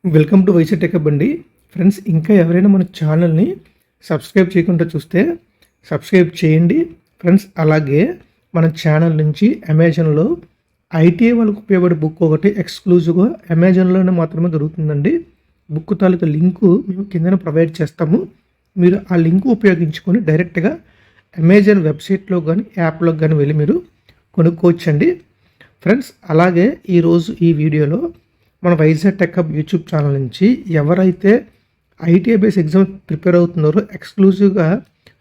Welcome to YC tech అండి. Friends, ఇంకా ఎవరైనా మన ఛానల్ని సబ్స్క్రైబ్ చేయకుండా చూస్తే సబ్స్క్రైబ్ చేయండి ఫ్రెండ్స్. అలాగే మన ఛానల్ నుంచి అమెజాన్లో ఐటీఐ వాళ్ళకు ఉపయోగపడే బుక్ ఒకటి ఎక్స్క్లూజివ్గా అమెజాన్లోనే మాత్రమే దొరుకుతుందండి. బుక్ తాలూకా లింకు మేము కిందన ప్రొవైడ్ చేస్తాము. మీరు ఆ లింక్ ఉపయోగించుకొని డైరెక్ట్గా అమెజాన్ వెబ్సైట్లో కానీ యాప్లో కానీ వెళ్ళి మీరు కొనుక్కోవచ్చండి ఫ్రెండ్స్. అలాగే ఈరోజు ఈ వీడియోలో మన Vizag tech hub YouTube channel నుంచి ఎవరైతే ఐటీఐ బేస్ ఎగ్జామ్ ప్రిపేర్ అవుతున్నారో ఎక్స్క్లూజివ్గా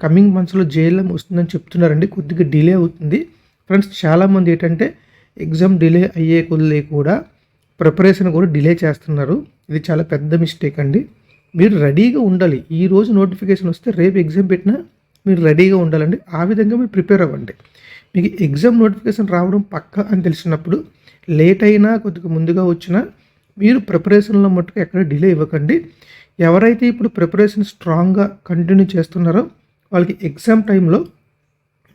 కమింగ్ మంత్స్లో జేఎల్ఎం వస్తుందని చెప్తున్నారండి. కొద్దిగా డిలే అవుతుంది ఫ్రెండ్స్. చాలామంది ఏంటంటే ఎగ్జామ్ డిలే అయ్యే కొద్ది కూడా ప్రిపరేషన్ కూడా డిలే చేస్తున్నారు. ఇది చాలా పెద్ద మిస్టేక్ అండి. మీరు రెడీగా ఉండాలి. ఈ రోజు నోటిఫికేషన్ వస్తే రేపు ఎగ్జామ్ పెట్టినా మీరు రెడీగా ఉండాలండి. ఆ విధంగా మీరు ప్రిపేర్ అవ్వండి. మీకు ఎగ్జామ్ నోటిఫికేషన్ రావడం పక్కా అని తెలిసినప్పుడు లేట్ అయినా కొద్దిగా ముందుగా వచ్చినా మీరు ప్రిపరేషన్లో మట్టుకు ఎక్కడ డిలే ఇవ్వకండి. ఎవరైతే ఇప్పుడు ప్రిపరేషన్ స్ట్రాంగ్గా కంటిన్యూ చేస్తున్నారో వాళ్ళకి ఎగ్జామ్ టైంలో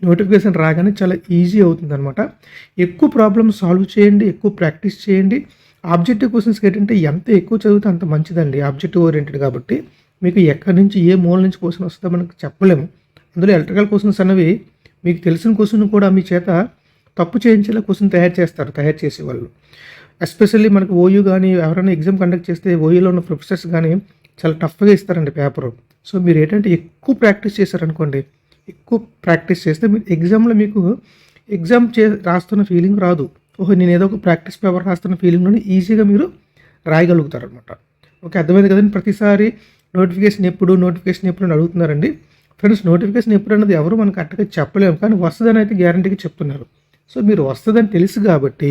నోటిఫికేషన్ రాగానే చాలా ఈజీ అవుతుందన్నమాట. ఎక్కువ ప్రాబ్లమ్స్ సాల్వ్ చేయండి, ఎక్కువ ప్రాక్టీస్ చేయండి. ఆబ్జెక్టివ్ క్వశ్చన్స్కి ఏంటంటే ఎంత ఎక్కువ చదివితే అంత మంచిదండి. ఆబ్జెక్టివ్ ఓరియంటెడ్ కాబట్టి మీకు ఎక్కడి నుంచి ఏ మూల నుంచి క్వశ్చన్ వస్తుందో మనకు చెప్పలేము. అందులో ఎలక్ట్రికల్ క్వశ్చన్స్ అనేవి మీకు తెలిసిన క్వశ్చన్ కూడా మీ చేత తప్పు చేయించేలా క్వశ్చన్ తయారు చేసేవాళ్ళు. ఎస్పెషల్లీ మనకు ఓయూ కానీ ఎవరైనా ఎగ్జామ్ కండక్ట్ చేస్తే ఓయూలో ఉన్న ప్రొఫెసర్స్ కానీ చాలా టఫ్గా ఇస్తారండి పేపరు. సో మీరు ఏంటంటే ఎక్కువ ప్రాక్టీస్ చేశారనుకోండి, ఎక్కువ ప్రాక్టీస్ చేస్తే మీరు ఎగ్జామ్లో మీకు ఎగ్జామ్ రాస్తున్న ఫీలింగ్ రాదు. ఓహో, నేను ఏదో ఒక ప్రాక్టీస్ పేపర్ రాస్తున్న ఫీలింగ్లోనే ఈజీగా మీరు రాయగలుగుతారు అనమాట. ఓకే, అర్థమైంది కదండి. ప్రతిసారి నోటిఫికేషన్ ఎప్పుడు అని అడుగుతున్నారండి ఫ్రెండ్స్. నోటిఫికేషన్ ఎప్పుడు అన్నది ఎవరు మనకు కరెక్ట్గా చెప్పలేము, కానీ వస్తుందని అయితే గ్యారంటీగా చెప్తున్నారు. సో మీరు వస్తుందని తెలుసు కాబట్టి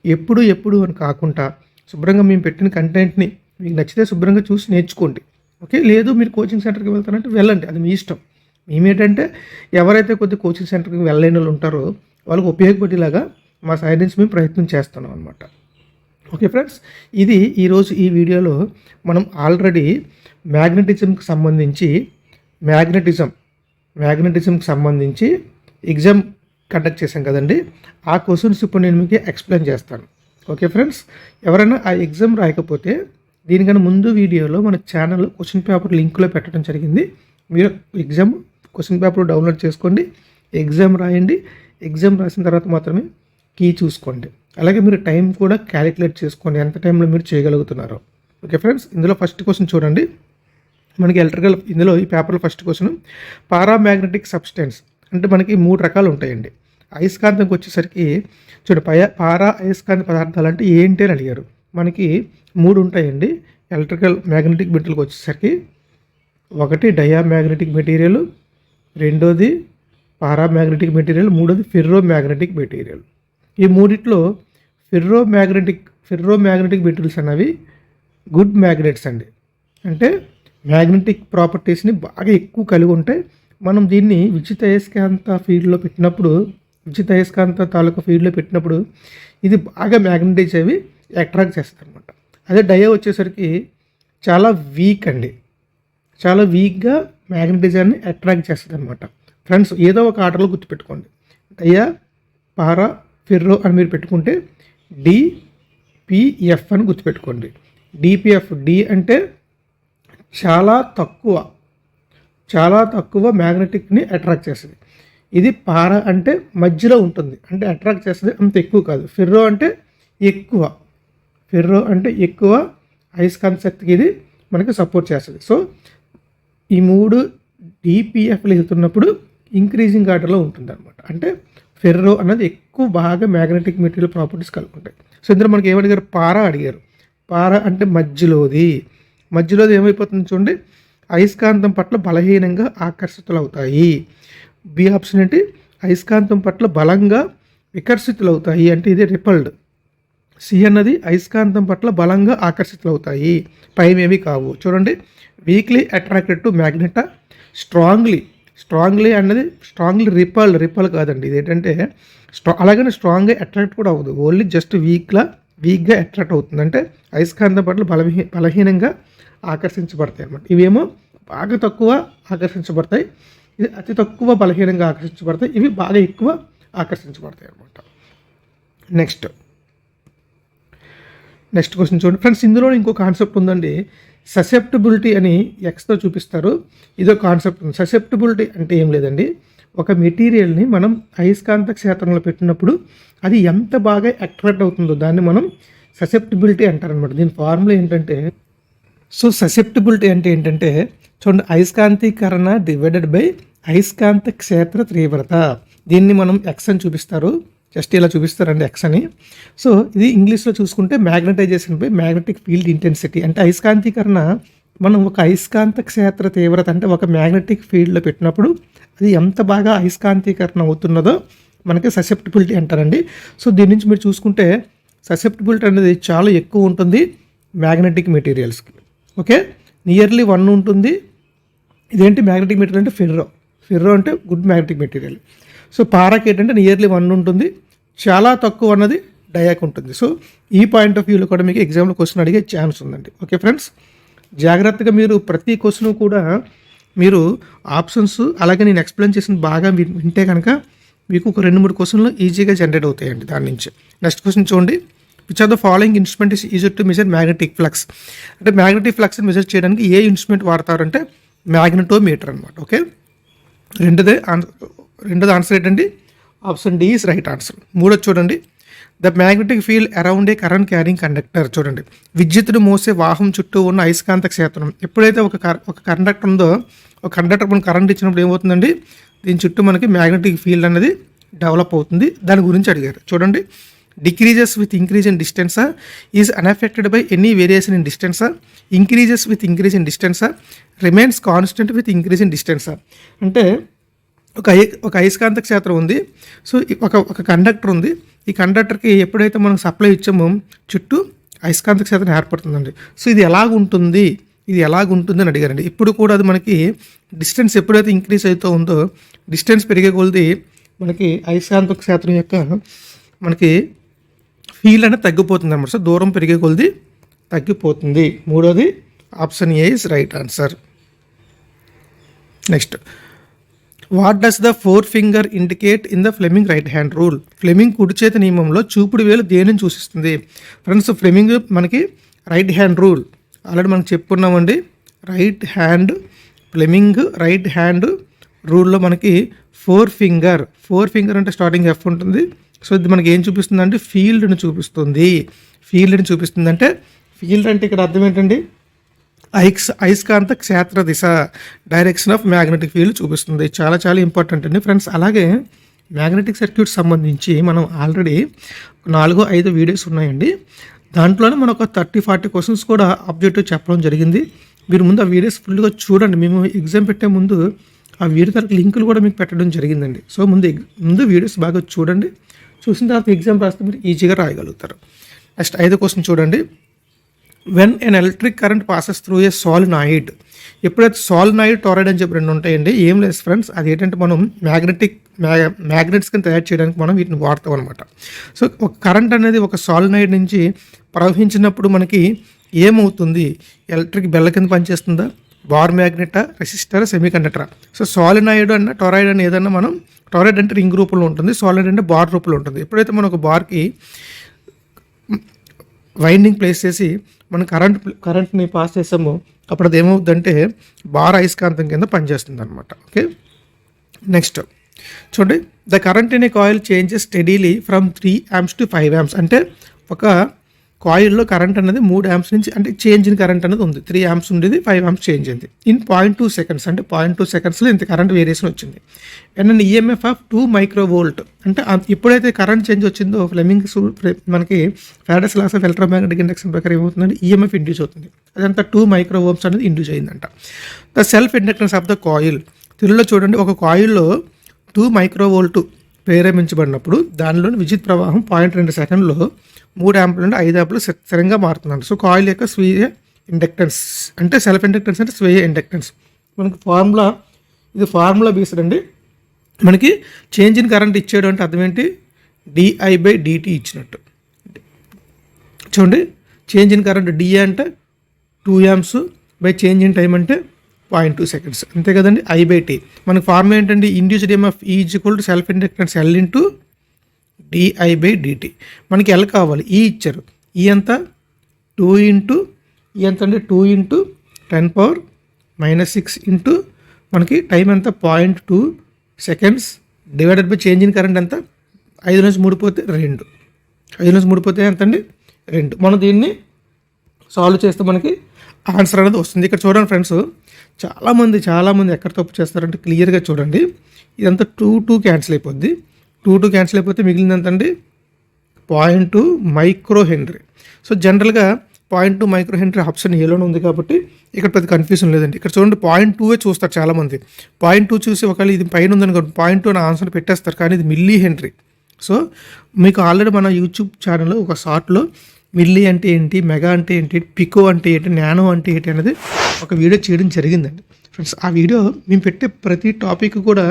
ఎప్పుడు అని కాకుండా శుభ్రంగా మేము పెట్టిన కంటెంట్ని మీకు నచ్చితే శుభ్రంగా చూసి నేర్చుకోండి. ఓకే, లేదు మీరు కోచింగ్ సెంటర్కి వెళ్తారంటే వెళ్ళండి, అది మీ ఇష్టం. మేమేంటంటే ఎవరైతే కొద్ది కోచింగ్ సెంటర్కి వెళ్ళలేని వాళ్ళు ఉంటారో వాళ్ళకి ఉపయోగపడేలాగా మా సైడ్ నుంచి మేము ప్రయత్నం చేస్తున్నాం అనమాట. ఓకే ఫ్రెండ్స్, ఇది ఈరోజు ఈ వీడియోలో మనం ఆల్రెడీ మ్యాగ్నెటిజంకి సంబంధించి ఎగ్జామ్ కండక్ట్ చేశాం కదండి. ఆ క్వశ్చన్స్ ఇప్పుడు నేను మీకు ఎక్స్ప్లెయిన్ చేస్తాను. ఓకే ఫ్రెండ్స్, ఎవరైనా ఆ ఎగ్జామ్ రాయకపోతే దీనికన్నా ముందు వీడియోలో మన ఛానల్ క్వశ్చన్ పేపర్ లింక్లో పెట్టడం జరిగింది. మీరు ఎగ్జామ్ క్వశ్చన్ పేపర్ డౌన్లోడ్ చేసుకోండి, ఎగ్జామ్ రాయండి. ఎగ్జామ్ రాసిన తర్వాత మాత్రమే కీ చూసుకోండి. అలాగే మీరు టైం కూడా క్యాలిక్యులేట్ చేసుకోండి, ఎంత టైంలో మీరు చేయగలుగుతున్నారో. ఓకే ఫ్రెండ్స్, ఇందులో ఫస్ట్ క్వశ్చన్ చూడండి. మనకి ఇందులో ఈ పేపర్లో ఫస్ట్ క్వశ్చన్ పారామ్యాగ్నెటిక్ సబ్స్టెన్స్ అంటే మనకి 3 రకాలు ఉంటాయండి. అయస్కాంతంకి వచ్చేసరికి చూడండి, పారా అయస్కాంత పదార్థాలు అంటే ఏంటి అని అడిగారు. మనకి 3 ఉంటాయండి. ఎలక్ట్రికల్ మ్యాగ్నెటిక్ మెటీరియల్కి వచ్చేసరికి ఒకటి డయామ్యాగ్నెటిక్ మెటీరియల్, రెండోది పారామ్యాగ్నెటిక్ మెటీరియల్, మూడోది ఫెర్రో మ్యాగ్నెటిక్ మెటీరియల్. ఈ మూడిట్లో ఫెర్రో మ్యాగ్నెటిక్ మెటీరియల్స్ అనేవి గుడ్ మ్యాగ్నెట్స్ అండి. అంటే మ్యాగ్నెటిక్ ప్రాపర్టీస్ని బాగా ఎక్కువ కలిగి ఉంటాయి. మనం దీన్ని విద్యుత్ అయస్కాంత తాలూకా ఫీల్డ్లో పెట్టినప్పుడు ఇది బాగా మ్యాగ్నటైజ్ అవి అట్రాక్ట్ చేస్తుంది అనమాట. అదే డయా వచ్చేసరికి చాలా వీక్గా మ్యాగ్నటిజాన్ని అట్రాక్ట్ చేస్తుంది అనమాట. ఫ్రెండ్స్, ఏదో ఒక ఆర్డర్లో గుర్తుపెట్టుకోండి. డయా, పారా, ఫెర్రో అని మీరు పెట్టుకుంటే డిపిఎఫ్ అని గుర్తుపెట్టుకోండి. డిపిఎఫ్, డి అంటే చాలా తక్కువ మ్యాగ్నెటిక్ని అట్రాక్ట్ చేస్తుంది. ఇది పారా అంటే మధ్యలో ఉంటుంది, అంటే అట్రాక్ట్ చేస్తుంది, అంత ఎక్కువ కాదు. ఫెర్రో అంటే ఎక్కువ అయస్కాంత శక్తికి ఇది మనకి సపోర్ట్ చేస్తుంది. సో ఈ 3 డిపిఎఫ్లు వెళ్తున్నప్పుడు ఇంక్రీజింగ్ ఆర్డర్లో ఉంటుంది అనమాట. అంటే ఫెర్రో అన్నది ఎక్కువ బాగా మ్యాగ్నెటిక్ మెటీరియల్ ప్రాపర్టీస్ కలిగి ఉంటాయి. సో ఇందులో మనకి ఏమడిగారు? పారా అడిగారు. పారా అంటే మధ్యలోది ఏమైపోతుంది చూడండి, అయస్కాంతం పట్ల బలహీనంగా ఆకర్షితులవుతాయి. బి ఆప్షన్ ఏంటి? అయస్కాంతం పట్ల బలంగా వికర్షితులవుతాయి, అంటే ఇది రిపల్డ్. సి అన్నది అయస్కాంతం పట్ల బలంగా ఆకర్షితులవుతాయి, పైమేవి కావు. చూడండి, weekly attracted to magenta, strongly అన్నది రిపల్ కాదండి. ఇది ఏంటంటే అలాగనే స్ట్రాంగ్గా అట్రాక్ట్ కూడా అవ్వదు, ఓన్లీ జస్ట్ వీక్గా అట్రాక్ట్ అవుతుంది. అంటే అయస్కాంతం పట్ల బలహీనంగా ఆకర్షించబడతాయి అన్నమాట. ఇవేమో బాగా తక్కువ ఆకర్షించబడతాయి, ఇది అతి తక్కువ బలహీనంగా ఆకర్షించబడతాయి, ఇవి బాగా ఎక్కువ ఆకర్షించబడతాయి అన్నమాట. నెక్స్ట్ నెక్స్ట్ క్వశ్చన్ చూడండి ఫ్రెండ్స్, ఇందులో ఇంకో కాన్సెప్ట్ ఉందండి. ససెప్టబిలిటీ అని ఎక్స్తో చూపిస్తారు. ఇదో కాన్సెప్ట్ ఉంది. ససెప్టబిలిటీ అంటే ఏం లేదండి, ఒక మెటీరియల్ని మనం అయస్కాంత క్షేత్రంలో పెట్టినప్పుడు అది ఎంత బాగా అట్రాక్ట్ అవుతుందో దాన్ని మనం ససెప్టబిలిటీ అంటారనమాట. దీని ఫార్ములా ఏంటంటే, సో ససెప్టబిలిటీ అంటే ఏంటంటే చూడండి, అయస్కాంతీకరణ డివైడెడ్ బై అయస్కాంత క్షేత్ర తీవ్రత. దీన్ని మనం ఎక్స్ అని చూపిస్తారు, జస్ట్ ఇలా చూపిస్తారండి ఎక్స్ అని. సో ఇది ఇంగ్లీష్లో చూసుకుంటే magnetisation by magnetic field intensity. అంటే అయస్కాంతీకరణ మనం ఒక అయస్కాంత క్షేత్ర తీవ్రత అంటే ఒక మ్యాగ్నెటిక్ ఫీల్డ్లో పెట్టినప్పుడు అది ఎంత బాగా అయస్కాంతీకరణ అవుతున్నదో మనకి ససెప్టబిలిటీ అంటారండి. సో దీని నుంచి మీరు చూసుకుంటే ససెప్టబిలిటీ అనేది చాలా ఎక్కువ ఉంటుంది మ్యాగ్నెటిక్ మెటీరియల్స్కి. ఓకే, నియర్లీ 1 ఉంటుంది. ఇదేంటి మ్యాగ్నెటిక్ మెటీరియల్ అంటే ఫెర్రో అంటే గుడ్ మ్యాగ్నెటిక్ మెటీరియల్. సో పారాక్ ఏంటంటే నియర్లీ 1 ఉంటుంది, చాలా తక్కువ అన్నది డయాక్ ఉంటుంది. సో ఈ పాయింట్ ఆఫ్ వ్యూలో కూడా మీకు ఎగ్జామ్లో క్వశ్చన్ అడిగే ఛాన్స్ ఉందండి. ఓకే ఫ్రెండ్స్, జాగ్రత్తగా మీరు ప్రతి క్వశ్చన్ కూడా మీరు ఆప్షన్స్ అలాగే నేను ఎక్స్ప్లెయిన్ చేసిన బాగా వింటే కనుక మీకు ఒక 2-3 క్వశ్చన్లు ఈజీగా జనరేట్ అవుతాయండి దాని నుంచి. నెక్స్ట్ క్వశ్చన్ చూడండి, which are the following instrument is used to measure magnetic flux. అంటే మ్యాగ్నెటిక్ ఫ్లక్స్ని మెజర్ చేయడానికి ఏ ఇన్స్ట్రుమెంట్ వాడతారంటే మ్యాగ్నెటోమీటర్ అనమాట. ఓకే, రెండోది ఆన్సర్ ఏంటండి, option D is right answer. మూడోది చూడండి, the magnetic field around a current carrying conductor. చూడండి, విద్యుత్తును మోసే వాహం చుట్టూ ఉన్న అయస్కాంత క్షేత్రం. ఎప్పుడైతే ఒక కండక్టర్ ఉందో, ఒక కండక్టర్ మనం కరెంట్ ఇచ్చినప్పుడు ఏమవుతుందండి, దీని చుట్టూ మనకి మ్యాగ్నెటిక్ ఫీల్డ్ అనేది డెవలప్ అవుతుంది. దాని గురించి అడిగారు. చూడండి, డిక్రీజెస్ విత్ ఇంక్రీజ్ ఇన్ డిస్టెన్సా, is unaffected by any variation in డిస్టెన్సా, ఇంక్రీజెస్ విత్ ఇంక్రీజ్ ఇన్ డిస్టెన్సా, remains constant with increase in డిస్టెన్సా. అంటే ఒక అయస్కాంత క్షేత్రం ఉంది. సో ఒక కండక్టర్ ఉంది. ఈ కండక్టర్కి ఎప్పుడైతే మనం సప్లై ఇచ్చామో చుట్టూ అయస్కాంత క్షేత్రం ఏర్పడుతుందండి. సో ఇది ఎలాగుంటుంది అని అడిగారండి. ఇప్పుడు కూడా అది మనకి డిస్టెన్స్ ఎప్పుడైతే ఇంక్రీజ్ అవుతూ ఉందో, డిస్టెన్స్ పెరిగే కొలది మనకి అయస్కాంత క్షేత్రం యొక్క మనకి ఫీల్డ్ అనేది తగ్గిపోతుంది అన్నమాట. సో దూరం పెరిగే కొలది తగ్గిపోతుంది. మూడోది option A is right answer. Next, what does the 4 finger indicate in the Fleming right hand rule. Fleming కుడి చేతి నియమంలో చూపుడు వేలు దేనిని సూచిస్తుంది. ఫ్రెండ్స్, ఫ్లెమింగ్ మనకి రైట్ హ్యాండ్ రూల్ ఆల్రెడీ మనం చెప్పుకున్నామండి. ఫ్లెమింగ్ రైట్ హ్యాండ్ రూల్లో మనకి 4 ఫింగర్ అంటే స్టార్టింగ్ ఎఫ్ ఉంటుంది. సో ఇది మనకి ఏం చూపిస్తుంది అంటే ఫీల్డ్ని చూపిస్తుంది. అంటే ఫీల్డ్ అంటే ఇక్కడ అర్థం ఏంటండి, అయస్కాంత క్షేత్ర దిశ, డైరెక్షన్ ఆఫ్ మ్యాగ్నెటిక్ ఫీల్డ్ చూపిస్తుంది. చాలా చాలా ఇంపార్టెంట్ అండి ఫ్రెండ్స్. అలాగే మ్యాగ్నెటిక్ సర్క్యూట్ సంబంధించి మనం ఆల్రెడీ 4-5 వీడియోస్ ఉన్నాయండి. దాంట్లోనే మనం ఒక 30-40 క్వశ్చన్స్ కూడా ఆబ్జెక్టివ్ చెప్పడం జరిగింది. మీరు ముందు ఆ వీడియోస్ ఫుల్గా చూడండి. మేము ఎగ్జామ్ పెట్టే ముందు ఆ వీడియో తరగతి లింకులు కూడా మీకు పెట్టడం జరిగిందండి. సో ముందు వీడియోస్ బాగా చూడండి. చూసిన తర్వాత ఎగ్జామ్ రాస్తే మీరు ఈజీగా రాయగలుగుతారు. నెక్స్ట్ 5వ క్వశ్చన్ చూడండి, when an electric current passes through a solenoid. ఎప్పుడైతే సాలినాయిడ్, టోరాయిడ్ అని చెప్పి 2 ఉంటాయండి. ఏం లేదు ఫ్రెండ్స్, అది ఏంటంటే మనం మ్యాగ్నెట్స్ కింద తయారు చేయడానికి మనం వీటిని వాడతాం అనమాట. సో ఒక కరెంట్ అనేది ఒక సాలినాయిడ్ నుంచి ప్రవహించినప్పుడు మనకి ఏమవుతుంది, ఎలక్ట్రిక్ బెల్ల కింద పనిచేస్తుందా, బార్ మ్యాగ్నెటా, రెసిస్టర్, సెమీ కండక్టరా. సో సాలినాయిడ్ అన్న టోరాయిడ్ అని ఏదన్నా మనం, టోరాయిడ్ అంటే రింగ్ రూపంలో ఉంటుంది, సాలినాయిడ్ అంటే బార్ రూపంలో ఉంటుంది. ఎప్పుడైతే మనం ఒక బార్కి వైండింగ్ ప్లేస్ చేసి మనం కరెంట్ని పాస్ చేసామో అప్పుడు అది ఏమవుతుందంటే బార్ అయస్కాంతం కింద పనిచేస్తుంది అనమాట. ఓకే, నెక్స్ట్ చూడండి, the current in a coil changes steadily from 3 amps to 5 amps. అంటే ఒక కాయిల్లో కరెంట్ అనేది 3 amps నుంచి అంటే చేంజ్ ఇన్ కరెంట్ అనేది ఉంది. 3 amps ఉండేది 5 amps చేంజ్ అయింది ఇన్ 0.2 seconds. అంటే 0.2 secondsలో ఇంత కరెంట్ వేరియేషన్ వచ్చింది. And EMF of 2 microvolt. అంటే ఎప్పుడైతే కరెంట్ చేంజ్ వచ్చిందో ఫ్లెమింగ్ మనకి Faraday's laws of electromagnetic induction ప్రకారం ఏమవుతుందంటే ఈఎంఎఫ్ ఇండ్యూస్ అవుతుంది. అదంతా 2 microvolts అనేది ఇండ్యూస్ అయిందంట. The self inductance of the coil. తెలుగులో చూడండి, ఒక కాయిల్లో 2 microvolt ప్రేరేపించబడినప్పుడు దానిలోని విద్యుత్ ప్రవాహం 0.2 సెకండ్లో 3 amps నుండి 5 amps స్థిరంగా మారుతుందండి. సో కాయిల్ యొక్క స్వీయ ఇండక్టెన్స్ అంటే సెల్ఫ్ ఇండక్టెన్స్ అంటే స్వీయ ఇండక్టెన్స్. మనకి ఫార్ములా బేస్డ్ అండి. మనకి చేంజ్ ఇన్ కరెంట్ ఇచ్చాడు అంటే అర్థం ఏంటి, di/dt ఇచ్చినట్టు. చూడండి, చేంజ్ ఇన్ కరెంట్ డిఏ అంటే 2 amps by change in time అంటే 0.2 seconds. అంతే కదండి. I/T మనకి ఫార్ములా ఏంటండి, induced EMF E = self inductance L × di/dt. మనకి L కావాలి, E ఇచ్చారు. E అంతా 2 ఇంటూ ఎంత అండి 2 ఇంటూ 10⁻⁻6 ఇంటూ మనకి టైం ఎంత 0.2 seconds divided by change in current ఎంత 5 నుంచి 3 పోతే 2. 5 నుంచి 3 పోతే ఎంత అండి 2. మనం దీన్ని సాల్వ్ చేస్తే మనకి ఆన్సర్ అనేది వస్తుంది. ఇక్కడ చూడండి ఫ్రెండ్స్, చాలామంది ఎక్కడ తప్పు చేస్తారంటే క్లియర్గా చూడండి. ఇదంతా 2 క్యాన్సిల్ అయిపోద్ది. 2 క్యాన్సిల్ అయిపోతే మిగిలింది ఎంత అండి 0.2 మైక్రో హెన్రీ. సో జనరల్గా 0.2 మైక్రో హెన్రీ ఆప్షన్ ఏలోనే ఉంది కాబట్టి ఇక్కడ పెద్ద కన్ఫ్యూజన్ లేదండి. ఇక్కడ చూడండి 0.2 చూస్తారు చాలామంది. 0.2 చూసి ఒకవేళ ఇది పైన ఉందనుకోండి 0.2 అని ఆన్సర్ పెట్టేస్తారు, కానీ ఇది మిల్లీ హెన్రీ. సో మీకు ఆల్రెడీ మన యూట్యూబ్ ఛానల్లో ఒక షార్ట్లో మిల్లీ అంటే ఏంటి, మెగా అంటే ఏంటి, పికో అంటే ఏంటి, నానో అంటే ఏంటి అనేది ఒక వీడియో చేయడం జరిగిందండి ఫ్రెండ్స్. ఆ వీడియో మేము పెట్టే ప్రతి టాపిక్ కూడా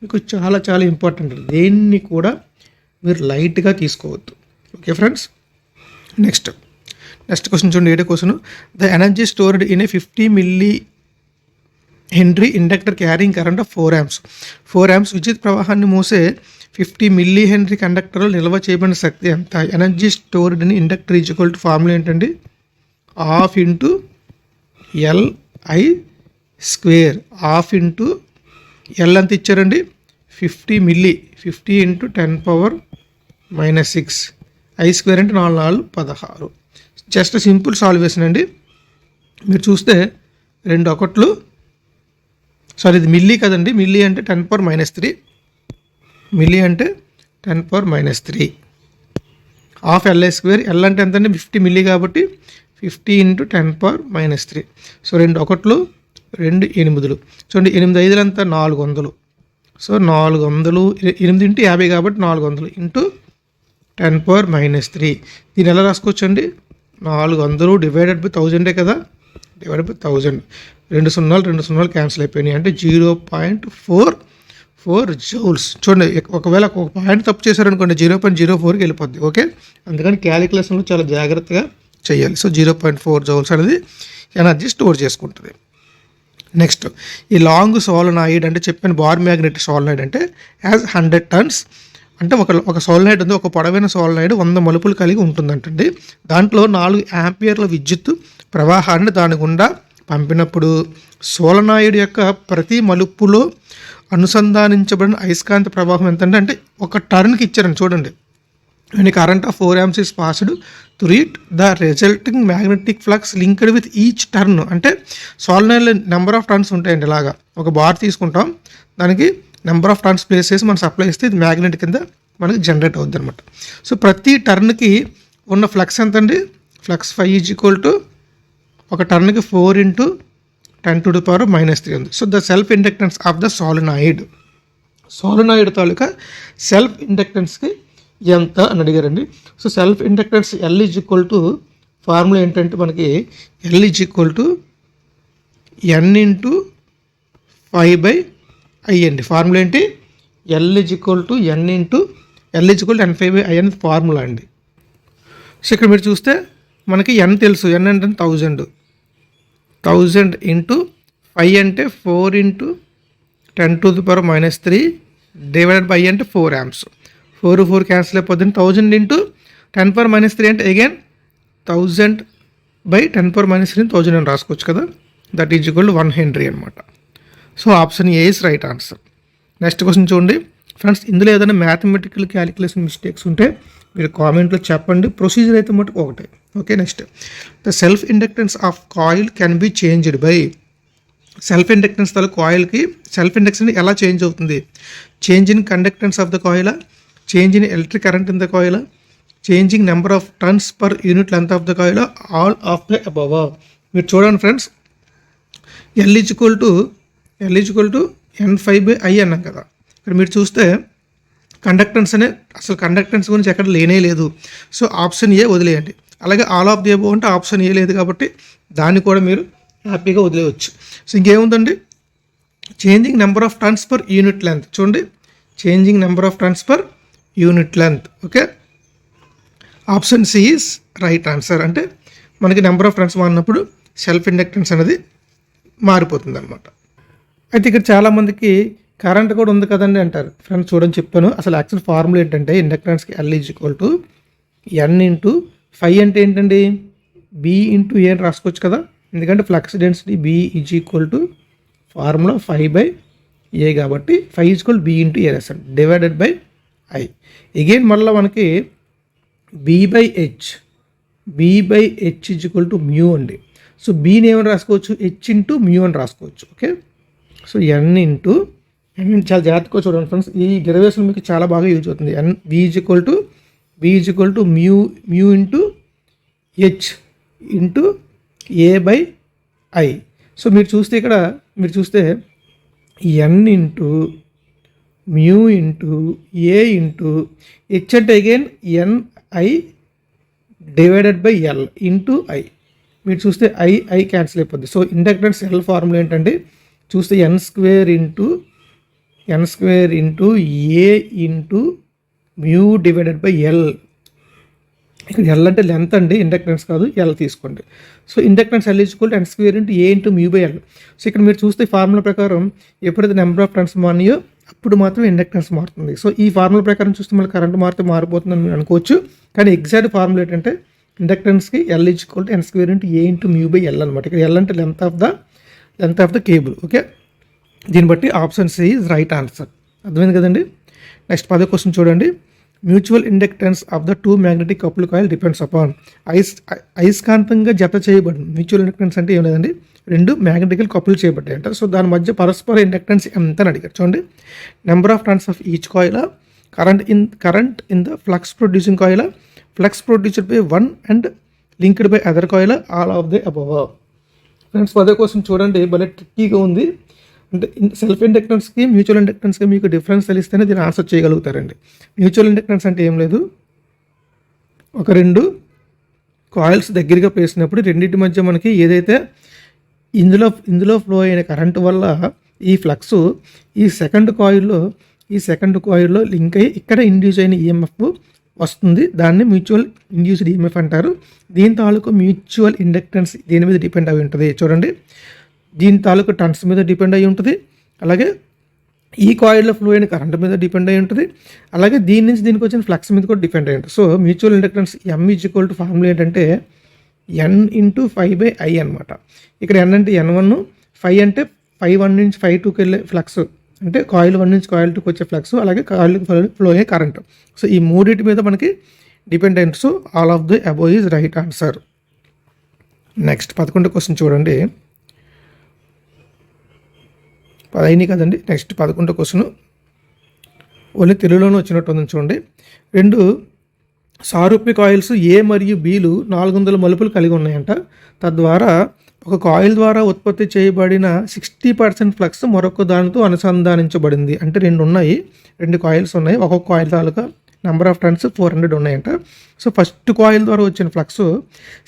మీకు చాలా ఇంపార్టెంట్. దేన్ని కూడా మీరు లైట్గా తీసుకోవద్దు. ఓకే ఫ్రెండ్స్, నెక్స్ట్ క్వశ్చన్ చూడండి. 7వ question. The energy stored in a 50 milli henry inductor carrying current of 4 amps. 4 amps విద్యుత్ ప్రవాహాన్ని మోసే 50 మిల్లీ హెన్రీ కండక్టర్లో నిల్వ చేయబడిన శక్తి ఎంత? Energy stored in inductor is equal to formula ఏంటండి 12 ఇంటూ LI². 12 ఇంటూ L అంత ఇచ్చారండి 50 మిల్లీ, 50 ఇంటూ 10⁻⁻6, I² అంటే 4 16. జస్ట్ సింపుల్ సాల్వేషన్ అండి. మీరు చూస్తే 2 ఒకట్లు, సారీ ఇది మిల్లీ కదండి, మిల్లీ అంటే 10⁻⁻3, మిల్లీ అంటే 10⁻⁻3 హాఫ్ LI². L అంటే ఎంత అండి 50 మిల్లీ కాబట్టి 50 ఇంటూ 10⁻⁻3. సో 2 ఒకట్లు 2 8. చూడండి 8 5 అంతా 400. సో 400 8 ఇంటూ 50 కాబట్టి 400 ఇంటూ 10⁻⁻3. దీన్ని ఎలా రాసుకోవచ్చు అండి 400 డివైడెడ్ బై 1000 కదా, డివైడెడ్ బై 1000. 2 0 క్యాన్సిల్ అయిపోయినాయి అంటే 0.44 జౌల్స్. చూడండి ఒకవేళ ఒక పాయింట్ తప్పు చేశారనుకోండి 0.04కి వెళ్ళిపోద్ది. ఓకే, అందుకని క్యాలిక్యులేషన్లో చాలా జాగ్రత్తగా చేయాలి. సో 0.4 జౌల్స్ అనేది ఎనర్జీ స్టోర్ చేసుకుంటుంది. నెక్స్ట్, ఈ లాంగ్ సోలనాయిడ్ అంటే చెప్పిన బార్ మ్యాగ్నెటిక్ సోలనాయిడ్ అంటే యాజ్ 100 tons అంటే ఒక సోలనాయిడ్ ఉంది, ఒక పొడవైన సోలనాయిడ్ 100 మలుపులు కలిగి ఉంటుందంటండి. దాంట్లో 4 ఆంపియర్ల విద్యుత్ ప్రవాహాన్ని దాని గుండా పంపినప్పుడు సోలనాయిడ్ యొక్క ప్రతి మలుపులో అనుసంధానించబడిన అయస్కాంత ప్రవాహం ఎంతంటే అంటే ఒక టర్న్కి ఇచ్చారని చూడండి. when a current of 4 amps is passed through it, the resulting magnetic flux linked with each turn. అంటే సోలనాయిడ్లో నెంబర్ ఆఫ్ టర్న్స్ ఉంటాయండి. ఇలాగా ఒక బార్ తీసుకుంటాం, దానికి నెంబర్ ఆఫ్ టర్న్స్ ప్లేస్ చేసి మనం సప్లై ఇస్తే ఇది మ్యాగ్నెట్ కింద మనకి జనరేట్ అవుద్ది అనమాట. సో ప్రతి టర్న్కి ఉన్న ఫ్లక్స్ ఎంత అండి, ఫ్లక్స్ 5 ఈజ్ ఈక్వల్ టు ఒక టర్న్కి 4 ఇంటూ 10⁻⁻3 ఉంది. So the self inductance of the solenoid తాలూకా సెల్ఫ్ ఇండక్టెన్స్కి ఎంత అని అడిగారండి. So self inductance L is equal to formula ఏంటంటే మనకి L is equal to N into 5/I అండి. ఫార్ములా ఏంటి L is equal to N into N5/I అనేది ఫార్ములా అండి. సో ఇక్కడ మీరు చూస్తే మనకి N తెలుసు, N అంటే 1000 ఇంటూ 5 అంటే 4 ఇంటూ 10⁻⁻3 డివైడెడ్ బై అంటే 4 amps. 4 క్యాన్సిల్ అయిపోతుంది. 1000 ఇంటూ 10⁻⁻3 అంటే అగైన్ 1000/10⁻⁻3 1000 అని రాసుకోవచ్చు కదా. That is equal to 1 henry అనమాట. So option A is right answer. Next question చూడండి ఫ్రెండ్స్. ఇందులో ఏదైనా మ్యాథమెటికల్ క్యాలిక్యులేషన్ మిస్టేక్స్ ఉంటే మీరు కామెంట్లో చెప్పండి. ప్రొసీజర్ అయితే మటుకు ఒకటే. Okay, next, the self inductance of coil can be changed by. Self inductance తల కాయిల్కి సెల్ఫ్ ఇండక్టెన్స్ ఎలా చేంజ్ అవుతుంది? Change in conductance of the coil, change in electric current in the coil, changing number of turns per unit length of the coil, all of the above. మీరు చూడండి friends, L is equal to N5/I అన్నాం కదా. ఇక్కడ మీరు చూస్తే conductance అనే అసలు conductance గురించి ఎక్కడ లేనే లేదు. సో ఆప్షన్ ఏ వదిలేయండి. అలాగే ఆల్ ఆఫ్ ది అబవ్ అంటే ఆప్షన్ ఏ లేదు కాబట్టి దాన్ని కూడా మీరు హ్యాపీగా వదిలేయవచ్చు. సో ఇంకేముందండి, changing number of turns per unit length. చూడండి, changing number of turns per unit length. Okay, option C is right answer. అంటే మనకి నెంబర్ ఆఫ్ టర్న్స్ మారినప్పుడు సెల్ఫ్ ఇండక్టెన్స్ అనేది మారిపోతుంది అనమాట. అయితే ఇక్కడ చాలామందికి కరెంట్ కూడా ఉంది కదండి అంటారు. ఫ్రెండ్స్ చూడని చెప్పాను. అసలు యాక్చువల్ ఫార్ములా ఏంటంటే ఇండక్టెన్స్కి L is equal to N into 5 అంటే ఏంటండి బి ఇంటూ ఏ అని రాసుకోవచ్చు కదా, ఎందుకంటే flux density B is equal to formula 5/A కాబట్టి 5 ఈజ్ బి ఇంటూ ఏ రాస్తాను డివైడెడ్ బై ఐ. అగైన్ మళ్ళీ మనకి బి/హెచ్ ఈజ్ ఈక్వల్ టు మ్యూ అండి. సో బీని ఏమని రాసుకోవచ్చు, హెచ్ ఇంటూ మ్యూ అని రాసుకోవచ్చు. ఓకే, సో ఎన్ చాలా జాగ్రత్తగా చూడండి ఫ్రెండ్స్, ఈ డెరివేషన్ మీకు చాలా బాగా యూజ్ అవుతుంది. N B is equal to mu into H into A/I. So మీరు చూస్తే N into mu into A into H అంటే again NI divided by L into I. మీరు చూస్తే ఐ క్యాన్సిల్ అయిపోద్ది. సో ఇండక్టెన్స్ ఎల్ ఫార్ములా ఏంటంటే చూస్తే N square into A into mu divided by L. ఇక్కడ L అంటే లెంత్ అండి, inductance కాదు, ఎల్ తీసుకోండి. So inductance L is equal to N square into A into mu by L. So ఇక్కడ మీరు చూస్తే ఫార్ములా ప్రకారం ఎప్పుడైతే నెంబర్ ఆఫ్ టర్న్స్ మారినాయో అప్పుడు మాత్రం ఇండక్టెన్స్ మారుతుంది. సో ఈ ఫార్ములా ప్రకారం చూస్తే మళ్ళీ కరెంట్ మారితే మారిపోతుందని మీరు అనుకోవచ్చు, కానీ ఎగ్జాక్ట్ ఫార్ములా ఏంటంటే ఇండక్టెన్స్కి L is equal to N square into A into mu by L అనమాట. ఇక్కడ ఎల్ అంటే length of the cable. Okay, దీన్ని బట్టి option C is right answer. అర్థమైంది కదండి. నెక్స్ట్ 10వ క్వశ్చన్ చూడండి. Mutual inductance of the 2 magnetic couple coil depends upon అయస్కాంతంగా జత చేయబడింది. మ్యూచువల్ ఇండక్టెన్స్ అంటే ఏం లేదండి, 2 మ్యాగ్నెటికల్ కపుల్ చేయబడ్డాయి అంట. సో దాని మధ్య పరస్పర ఇండక్టెన్స్ ఎంత అని అడిగారు. చూడండి, number of turns of each coil, current in the flux producing coil, flux produced by one and linked by other coil, all of the above. Friends 10వ క్వశ్చన్ చూడండి, భలే ట్రిక్కీగా ఉంది. అంటే సెల్ఫ్ ఇండక్టెన్స్కి మ్యూచువల్ ఇండక్టెన్స్కి మీకు డిఫరెన్స్ తెలిస్తేనే దీన్ని ఆన్సర్ చేయగలుగుతారండి. మ్యూచువల్ ఇండక్టెన్స్ అంటే ఏం లేదు, ఒక 2 కాయిల్స్ దగ్గరగా పేసినప్పుడు రెండింటి మధ్య మనకి ఏదైతే ఇందులో ఫ్లో అయిన కరెంటు వల్ల ఈ ఫ్లక్స్ ఈ సెకండ్ కాయిల్లో లింక్ అయ్యి ఇక్కడ ఇండ్యూస్ అయిన ఈఎంఎఫ్ వస్తుంది. దాన్ని మ్యూచువల్ ఇండ్యూస్డ్ ఈఎంఎఫ్ అంటారు. దీని తాలూకు మ్యూచువల్ ఇండక్టెన్స్ దేని మీద డిపెండ్ అయి ఉంటుంది చూడండి, దీని తాలూకు టర్న్స్ మీద డిపెండ్ అయి ఉంటుంది, అలాగే ఈ కాయిల్లో ఫ్లో అయిన కరెంట్ మీద డిపెండ్ అయి ఉంటుంది, అలాగే దీని నుంచి దీనికి వచ్చిన ఫ్లక్స్ మీద కూడా డిపెండ్ అయి ఉంటుంది. So mutual inductance M is equal to formula ఏంటంటే ఎన్ ఇంటూ 5/I అనమాట. ఇక్కడ ఎన్ అంటే N1, 5 అంటే 5 నుంచి 5 వెళ్ళే ఫ్లక్స్, అంటే కాయిల్ 1 నుంచి కాయిల్ 2కి వచ్చే ఫ్లక్స్, అలాగే కాయిల్ ఫ్లో అయ్యే కరెంట్. సో ఈ మూడింటి మీద మనకి డిపెండ్ అయింది. So all of the above is right answer. Next 11వ క్వశ్చన్ చూడండి. 10 కదండి. నెక్స్ట్ 11వ క్వశ్చన్ ఓన్లీ తెలుగులోనే వచ్చినట్టు ఉందని చూడండి. 2 సారూప్య కాయిల్స్ ఏ మరియు బిలు 400 మలుపులు కలిగి ఉన్నాయంట. తద్వారా ఒక కాయిల్ ద్వారా ఉత్పత్తి చేయబడిన 60% ఫ్లక్స్ మరొక దానితో అనుసంధానించబడింది. అంటే 2 కాయిల్స్ ఉన్నాయి, ఒక్కొక్క coil taluka number of turns 400 ఉన్నాయంట. సో ఫస్ట్ కాయిల్ ద్వారా వచ్చిన ఫ్లక్స్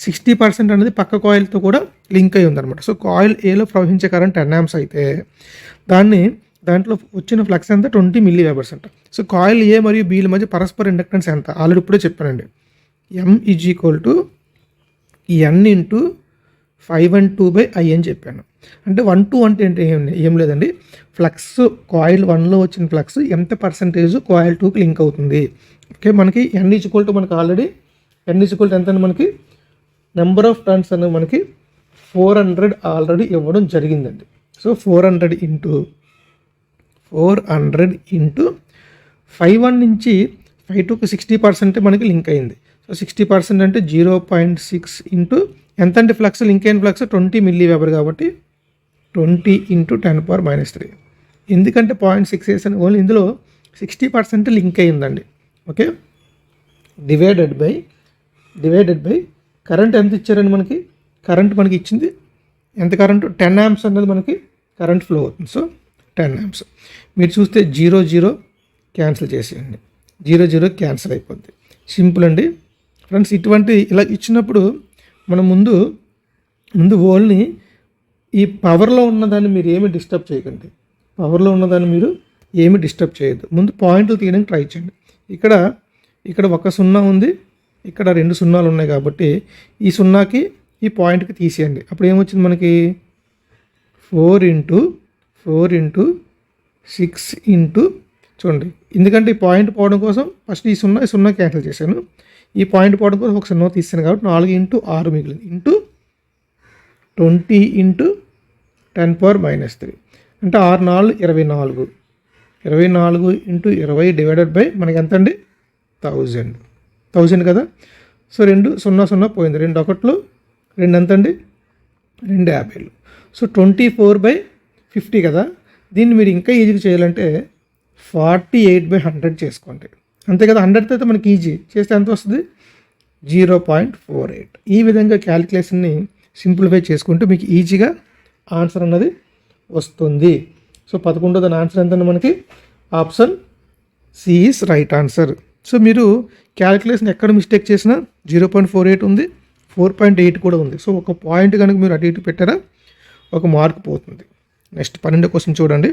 60% అనేది పక్క కాయిల్తో కూడా లింక్ అయి ఉందన్నమాట. సో కాయిల్ ఏలో ప్రవహించే కరెంట్ 10 amps అయితే దాంట్లో వచ్చిన ఫ్లక్స్ ఎంత 20 mA అంట. సో కాయిల్ ఏ మరియు బిల మధ్య పరస్పర ఇండక్టెన్స్ ఎంత ఆల్రెడీ ఇప్పుడే చెప్పానండి. M is equal to N into 5/2/I అని చెప్పాను. అంటే 1/2 అంటే ఏం లేదండి, ఫ్లక్స్ కాయిల్ 1లో వచ్చిన ఫ్లక్స్ ఎంత పర్సంటేజ్ కాయిల్ 2కి లింక్ అవుతుంది. ఓకే, మనకి ఎన్ ఈజ్ ఈక్వల్ టు మనకి already N is equal to ఎంత మనకి నెంబర్ ఆఫ్ టర్న్స్ అనేది మనకి 400 ఆల్రెడీ ఇవ్వడం జరిగిందండి. సో 400 ఇంటూ 5/1 నుంచి 5/2కి 60% మనకి లింక్ అయింది. సో 60% అంటే 0.6 ఇంటూ ఎంత అంటే ఫ్లక్స్ లింక్ అయిన ఫ్లక్స్ 20 mA కాబట్టి 20 ఇంటూ 10⁻³ ఎందుకంటే 0.6 వేసాను, ఓన్లీ ఇందులో 60% లింక్ అయిందండి. ఓకే, డివైడెడ్ బై కరెంట్ ఎంత ఇచ్చారండి మనకి, కరెంట్ మనకి ఇచ్చింది ఎంత, కరెంటు 10 amps అనేది మనకి కరెంట్ ఫ్లో అవుతుంది. So 10 amps. మీరు చూస్తే 0 క్యాన్సిల్ చేసేయండి, 0 క్యాన్సిల్ అయిపోద్ది. సింపుల్ అండి ఫ్రెండ్స్. ఇటువంటి ఇలా ఇచ్చినప్పుడు మనం ముందు ఓల్ని ఈ పవర్లో ఉన్నదాన్ని మీరు ఏమి డిస్టర్బ్ చేయకండి, పవర్లో ఉన్నదాన్ని మీరు ఏమి డిస్టర్బ్ చేయొద్దు. ముందు పాయింట్లు తీయడానికి ట్రై చేయండి. ఇక్కడ ఒక 0 ఉంది, ఇక్కడ 2 సున్నాలు ఉన్నాయి కాబట్టి ఈ 0కి ఈ పాయింట్కి తీసేయండి. అప్పుడు ఏమొచ్చింది మనకి 4 ఇంటూ 6 ఇంటూ చూడండి, ఎందుకంటే ఈ పాయింట్ పోవడం కోసం ఫస్ట్ ఈ 0 క్యాన్సిల్ చేశాను. ఈ పాయింట్ పోవడం కోసం ఒకసారి నో తీస్తాను కాబట్టి 4 ఇంటూ 6 మిగిలింది ఇంటూ 20 ఇంటూ 10⁻³ అంటే 6 4 24 24 ఇంటూ 20 డివైడెడ్ బై మనకి ఎంత అండి 1000 కదా. సో 2 0 0 పోయింది, 2 1 2 ఎంత అండి 250. సో 24/50 కదా. దీన్ని మీరు ఇంకా ఈజీగా చేయాలంటే 48/100 చేసుకోండి, అంతే కదా. 100తో అయితే మనకి ఈజీ చేస్తే ఎంత వస్తుంది 0.48. ఈ విధంగా క్యాలిక్యులేషన్ని సింప్లిఫై చేసుకుంటే మీకు ఈజీగా ఆన్సర్ అన్నది వస్తుంది. సో 11వ ఆన్సర్ ఎంతండి మనకి option C is right answer. So మీరు క్యాలిక్యులేషన్ ఎక్కడ మిస్టేక్ చేసినా 0.48 ఉంది, 4.8 కూడా ఉంది. సో ఒక పాయింట్ కనుక మీరు అటు ఇటు పెట్టారా ఒక మార్క్ పోతుంది. నెక్స్ట్ 12వ క్వశ్చన్ చూడండి.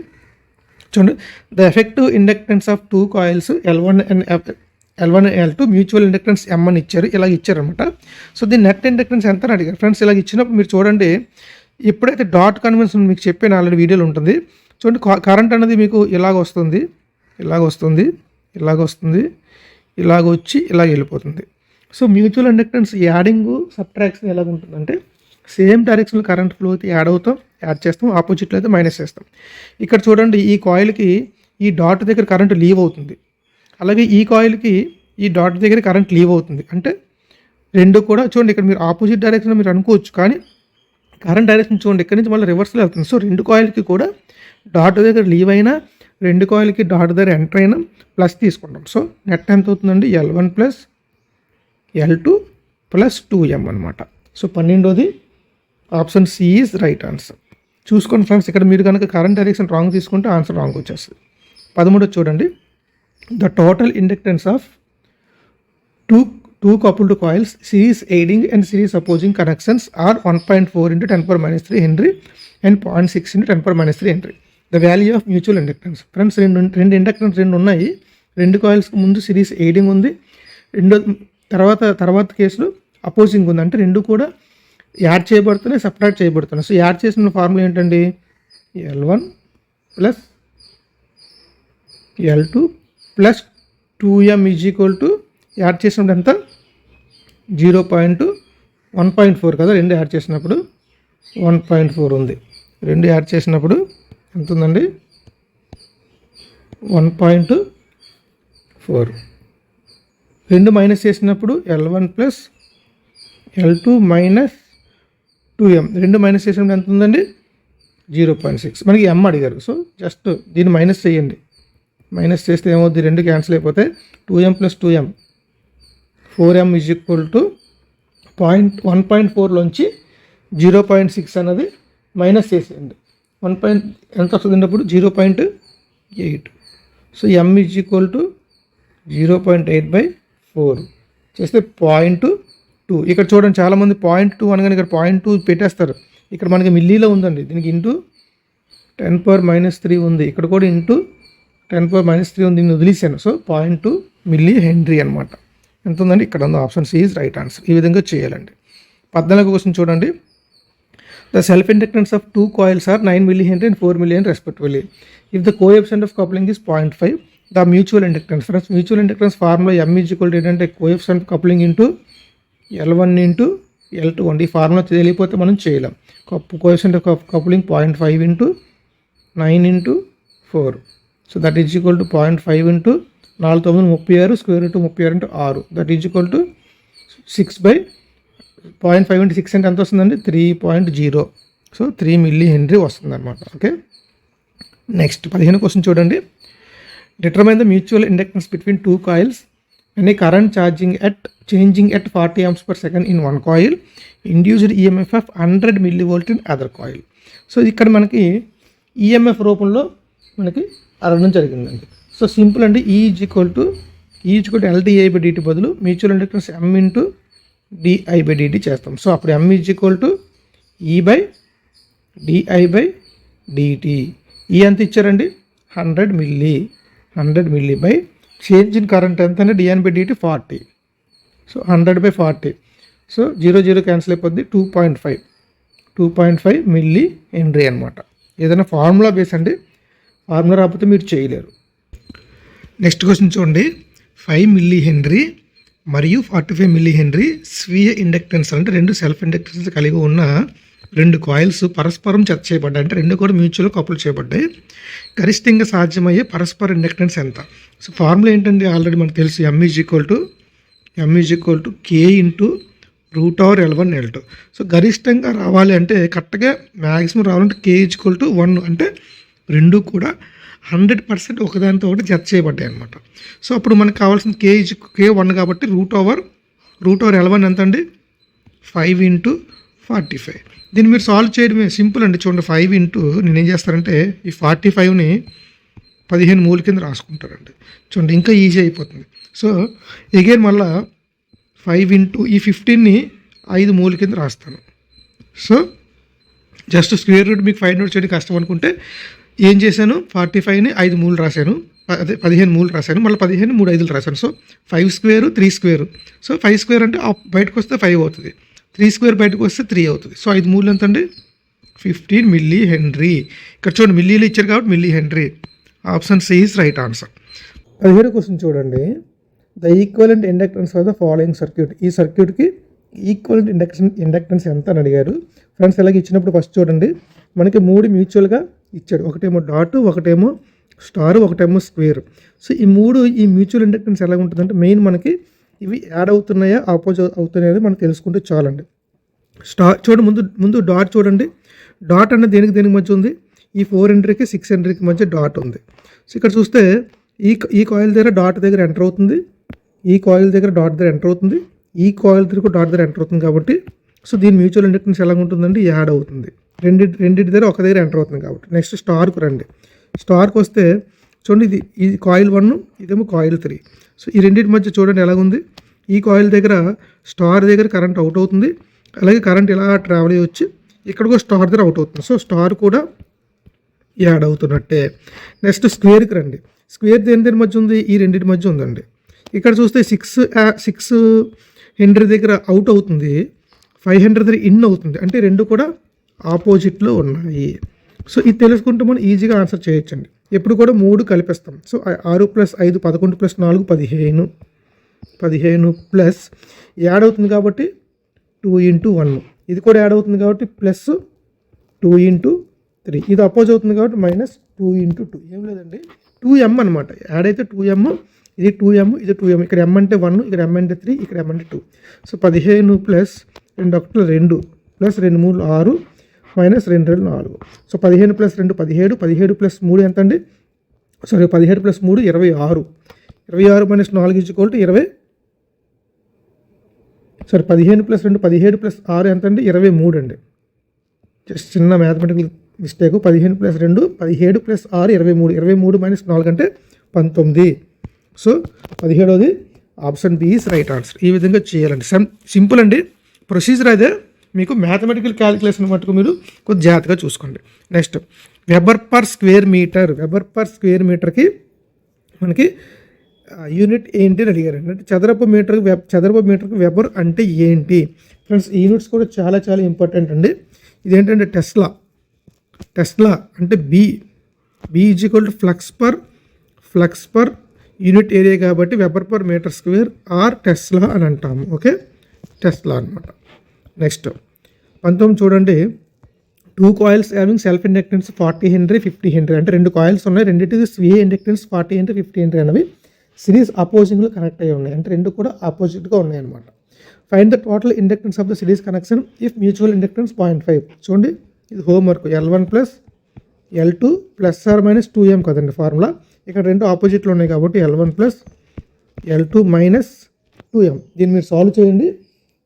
The effective inductance of 2 coils L1 and L2 mutual inductance M అని ఇచ్చారు, ఇలా ఇచ్చారనమాట. సో దీని నెట్ ఇండక్టెన్స్ ఎంత అని అడిగారు ఫ్రెండ్స్. ఇలా ఇచ్చినప్పుడు మీరు చూడండి, ఎప్పుడైతే డాట్ కన్వెన్షన్ మీకు చెప్పిన ఆల్రెడీ వీడియోలో ఉంటుంది చూడండి. కరెంట్ అనేది మీకు ఇలాగ వస్తుంది, ఇలాగ వచ్చి ఇలా వెళ్ళిపోతుంది. So mutual inductance adding subtraction ఎలాగ ఉంటుందంటే సేమ్ డైరెక్షన్లో కరెంట్ ఫ్లో అయితే యాడ్ చేస్తాం, ఆపోజిట్లో అయితే మైనస్ చేస్తాం. ఇక్కడ చూడండి, ఈ కాయిల్కి ఈ డాట్ దగ్గర కరెంట్ లీవ్ అవుతుంది, అలాగే ఈ కాయిల్కి ఈ డాట్ దగ్గర కరెంట్ లీవ్ అవుతుంది. అంటే రెండు కూడా చూడండి, ఇక్కడ మీరు ఆపోజిట్ డైరెక్షన్లో మీరు అనుకోవచ్చు, కానీ కరెంట్ డైరెక్షన్ చూడండి ఇక్కడ నుంచి మళ్ళీ రివర్స్లో వెళ్తుంది. సో రెండు కాయిల్కి కూడా డాట్ దగ్గర లీవ్ అయినా, రెండు కాయిల్కి డాట్ దగ్గర ఎంటర్ అయినా ప్లస్ తీసుకుంటాం. సో నెట్ ఎంత అవుతుందండి L1 + L2 + 2M అనమాట. సో 12వది option C is right answer. చూసుకోండి ఫ్రెండ్స్, ఇక్కడ మీరు కనుక కరెంట్ డైరెక్షన్ రాంగ్ తీసుకుంటే ఆన్సర్ రాంగ్ వచ్చేస్తుంది. 13వ చూడండి. The total inductance of two coupled coils series aiding and series opposing connections are 1.4 into 10⁻³ Henry and 0.6 into 10⁻³ Henry. The value of mutual inductance. Friends రెండు inductance రెండు ఉన్నాయి. రెండు కాయిల్స్కి ముందు series aiding ఉంది, తర్వాత కేసులో అపోజింగ్ ఉంది. అంటే రెండు కూడా యాడ్ చేయబడుతున్నాయి, సబ్ట్రాక్ట్ చేయబడుతున్నాయి. సో యాడ్ చేసిన ఫార్ములా ఏంటండి L1 + L2 + 2M = యాడ్ చేసినప్పుడు ఎంత 1.4 కదా. రెండు యాడ్ చేసినప్పుడు 1.4 ఉంది. రెండు యాడ్ చేసినప్పుడు ఎంత ఉందండి 1.4. రెండు మైనస్ చేసినప్పుడు L1 + L2 - 2M. రెండు మైనస్ చేసినప్పుడు ఎంత ఉందండి 0.6. మనకి M అడిగారు. సో జస్ట్ దీన్ని మైనస్ చేయండి, మైనస్ చేస్తే ఏమవుద్ది, రెండు క్యాన్సిల్ అయిపోతాయి. 2M + 2M 4M = 1.4లోంచి 0.6 అన్నది మైనస్ చేసేయండి. ఎంత వస్తుంది అప్పుడు 0.8. సో M = 0.8/4 చేస్తే 0.2. ఇక్కడ చూడండి, చాలామంది 0.2 అనగానే ఇక్కడ 0.2 పెట్టేస్తారు. ఇక్కడ మనకి మిల్లీలో ఉందండి, దీనికి ఇంటూ 10⁻³ ఉంది, ఇక్కడ కూడా ఇంటూ 10⁻³ ఉంది, దీన్ని వదిలేసాను. సో 0.2 మిల్లీ హెన్రీ అనమాట. ఎంత ఉందండి ఇక్కడ ఉంది. Option C is right answer. ఈ విధంగా చేయాలండి. 14వ క్వశ్చన్ చూడండి. The self inductance of 2 coils are 9 mH and 4 mH respectively. If the coefficient of coupling is 0.5, the mutual inductance. Friends mutual inductance formula M = ఏంటంటే coefficient coupling into L1 into L2 అండి. ఈ formula తెలియకపోతే మనం చేయలేం. Coefficient of coupling 0.5 into 9 into 4. So that is equal to 0.5 into 4 9 36 square root 36 into 6 that is equal to 6/0.5 into 6 అంటే ఎంత వస్తుందండి 3.0. So 3 milli henry వస్తుంది అనమాట. ఓకే, నెక్స్ట్ 15వ క్వశ్చన్ చూడండి. Determine the mutual inductance between 2 coils any current changing at 40 amps per second in one coil induced EMF of 100 millivolt in other coil. So ఇక్కడ మనకి EMF రూపంలో మనకి అడగడం జరిగిందండి. సో సింపుల్ అండి, E = LdI/dt బదులు మ్యూచువల్ ఇండక్టెన్స్ M × dI/dt చేస్తాం. So అప్పుడు M = E/dI/dt. ఈ ఎంత ఇచ్చారండి 100 milli by change in current ఎంత అంటే dN/dt 40. సో 100/40. సో 0 క్యాన్సిల్ అయిపోద్ది 2.5 మిల్లీ హెన్రీ అనమాట. ఏదైనా ఫార్ములా బేస్ అండి, ఫార్ములా రాకపోతే మీరు చేయలేరు. నెక్స్ట్ క్వశ్చన్ చూడండి. 5 మిల్లీ హెన్రీ మరియు 45 మిల్లీ హెన్రీ స్వీయ ఇండక్టెన్స్ అంటే రెండు సెల్ఫ్ ఇండక్టెన్స్ కలిగి ఉన్న రెండు కాయిల్స్ పరస్పరం జత చేయబడ్డాయి. అంటే రెండు కూడా మ్యూచువల్ కపుల్ చేయబడ్డాయి. గరిష్టంగా సాధ్యమయ్యే పరస్పర ఇండక్టెన్స్ ఎంత? సో ఫార్ములా ఏంటంటే ఆల్రెడీ మనకు తెలుసు, M is equal to K into √L1 L2. So గరిష్టంగా రావాలి అంటే కరెక్ట్గా మ్యాక్సిమం రావాలంటే K ఈజ్ ఈక్వల్ టు 1 అంటే రెండు కూడా 100% ఒకదానితో ఒకటి జత చేయబడ్డాయి అనమాట. సో అప్పుడు మనకు కావాల్సిన K1 కాబట్టి √L1 ఎంత అండి? 5 ఇంటూ 45. దీన్ని మీరు సాల్వ్ చేయడమే సింపుల్ అండి. చూడండి 5 ఇంటూ నేను ఏం చేస్తానంటే ఈ 45ని 15 మూల కింద రాసుకుంటారండి. చూడండి ఇంకా ఈజీ అయిపోతుంది. సో అగైన్ మళ్ళా 5 ఇంటూ ఈ 15ని 5 మూల కింద రాస్తాను. సో జస్ట్ స్క్వేర్ రూట్ మీకు ఫైండ్ అవుట్ చేయడం కష్టం అనుకుంటే ఏం చేశాను, 45ని 5 మూలు రాశాను, అదే 15 మూలు రాశాను, మళ్ళీ 15ని 3 5 రాశాను. So 5 square 3 square. So 5 square అంటే బయటకు వస్తే 5 అవుతుంది, 3 స్క్వేర్ బయటకు వస్తే 3 అవుతుంది. సో 5 మూలు ఎంత అండి? 15 మిల్లీ హెన్రీ. ఇక్కడ చూడండి మిల్లీలో ఇచ్చారు కాబట్టి milli henry. Option C is right answer. 17 question చూడండి. The equivalent inductance for the following circuit. ఈ సర్క్యూట్కి ఈక్వలెంట్ ఇండక్టెన్స్ ఎంత అని అడిగారు. ఫ్రెండ్స్ ఇలాగ ఇచ్చినప్పుడు ఫస్ట్ చూడండి మనకి 3 మ్యూచువల్గా ఇచ్చాడు. ఒకటేమో డాట్, ఒకటేమో స్టార్, ఒకటేమో స్క్వేర్. సో ఈ మ్యూచువల్ ఇండక్టెన్స్ ఎలా ఉంటుందంటే మెయిన్ మనకి ఇవి యాడ్ అవుతున్నాయా ఆపోజిట్ అవుతున్నాయా మనకు తెలుసుకుంటే చాలండి. స్టార్ చూడండి, ముందు డాట్ చూడండి. డాట్ అనేది దేనికి మధ్య ఉంది? ఈ 4 హెన్రీకి 6 హెన్రీకి మధ్య డాట్ ఉంది. సో ఇక్కడ చూస్తే ఈ కాయిల్ దగ్గర డాట్ దగ్గర ఎంటర్ అవుతుంది, ఈ కాయిల్ దగ్గర డాట్ దగ్గర ఎంటర్ అవుతుంది, ఈ కాయిల్ దగ్గర డాట్ దగ్గర ఎంటర్ అవుతుంది. కాబట్టి సో దీని మ్యూచువల్ ఇండక్టెన్స్ ఎలా ఉంటుందంటే యాడ్ అవుతుంది. రెండింటి దగ్గర ఒక దగ్గర ఎంటర్ అవుతుంది కాబట్టి. నెక్స్ట్ స్టార్కు రండి. స్టార్కి వస్తే చూడండి ఇది కాయిల్ 1, ఇదేమో కాయిల్ 3. సో ఈ రెండింటి మధ్య చూడండి ఎలాగుంది. ఈ కాయిల్ దగ్గర స్టార్ దగ్గర కరెంట్ అవుట్ అవుతుంది, అలాగే కరెంట్ ఇలా ట్రావెల్ అయ్యి వచ్చి ఇక్కడ కూడా స్టార్ దగ్గర అవుట్ అవుతుంది. సో స్టార్ కూడా యాడ్ అవుతున్నట్టే. నెక్స్ట్ స్క్వేర్కి రండి. స్క్వేర్ దేని మధ్య ఉంది? ఈ రెండింటి మధ్య ఉందండి. ఇక్కడ చూస్తే 6 హెన్రీ దగ్గర అవుట్ అవుతుంది, 5 హెన్రీ దగ్గర ఇన్ అవుతుంది. అంటే రెండు కూడా ఆపోజిట్లో ఉన్నాయి. సో ఇది తెలుసుకుంటే మనం ఈజీగా ఆన్సర్ చేయొచ్చండి. ఎప్పుడు కూడా 3 కలిపేస్తాం. సో 6 + 5 11 + 4 15 ప్లస్ యాడ్ అవుతుంది కాబట్టి 2 × 1. ఇది కూడా యాడ్ అవుతుంది కాబట్టి ప్లస్ 2 × 3. ఇది అపోజ్ అవుతుంది కాబట్టి -2 × 2. ఏం లేదండి 2m అనమాట. యాడ్ అయితే 2m, ఇది 2m, ఇది 2m. ఇక్కడ m అంటే 1, ఇక్కడ m అంటే 3, ఇక్కడ m అంటే 2. So 15 + 2 1 2 plus 2 3 6 minus 2 2 4. సో 15 + 2 17, 17 + 3 ఎంత అండి? సారీ 17 + 3 26. 26 - 4 = 20. సారీ 15 + 2 17 + 6 ఎంత అండి? 23 అండి. జస్ట్ చిన్న మ్యాథమెటికల్ మిస్టేక్. 15 + 2 17 + 6 23. 23 - 4 అంటే 19. సో 17వది option B is right answer. ఈ విధంగా చేయాలండి. సింపుల్ అండి ప్రొసీజర్. అదే మీకు మ్యాథమెటికల్ క్యాలిక్యులేషన్ మటుకు మీరు కొద్ది జాగ్రత్తగా చూసుకోండి. Next weber per square metre. Weber per square మీటర్కి మనకి యూనిట్ ఏంటి అని అడిగారండి. అంటే చదరపు మీటర్కి వెబర్ అంటే ఏంటి? ఫ్రెండ్స్ ఈ యూనిట్స్ కూడా చాలా చాలా ఇంపార్టెంట్ అండి. ఇదేంటంటే టెస్లా అంటే B is equal to flux per unit area కాబట్టి weber per metre square or tesla అని అంటాము. ఓకే, టెస్లా అనమాట. నెక్స్ట్ 19 చూడండి. 2 coils having self inductance 40 henry 50 henry. అంటే 2 కాయిల్స్ ఉన్నాయి, రెండింటికి స్వీయ ఇండక్టెన్స్ 40 హెన్రీ 50 హెన్రీ అనేవి సిరీస్ అపోజింగ్లో కనెక్ట్ అయ్యి ఉన్నాయి. అంటే రెండు కూడా ఆపోజిట్గా ఉన్నాయి అనమాట. Find the total inductance of the series connection if mutual inductance 0.5. చూడండి ఇది హోంవర్క్. L1 + L2 ± 2m కదండి ఫార్ములా. ఇక్కడ రెండు ఆపోజిట్లో ఉన్నాయి కాబట్టి L1 + L2 - 2m. దీన్ని మీరు సాల్వ్ చేయండి,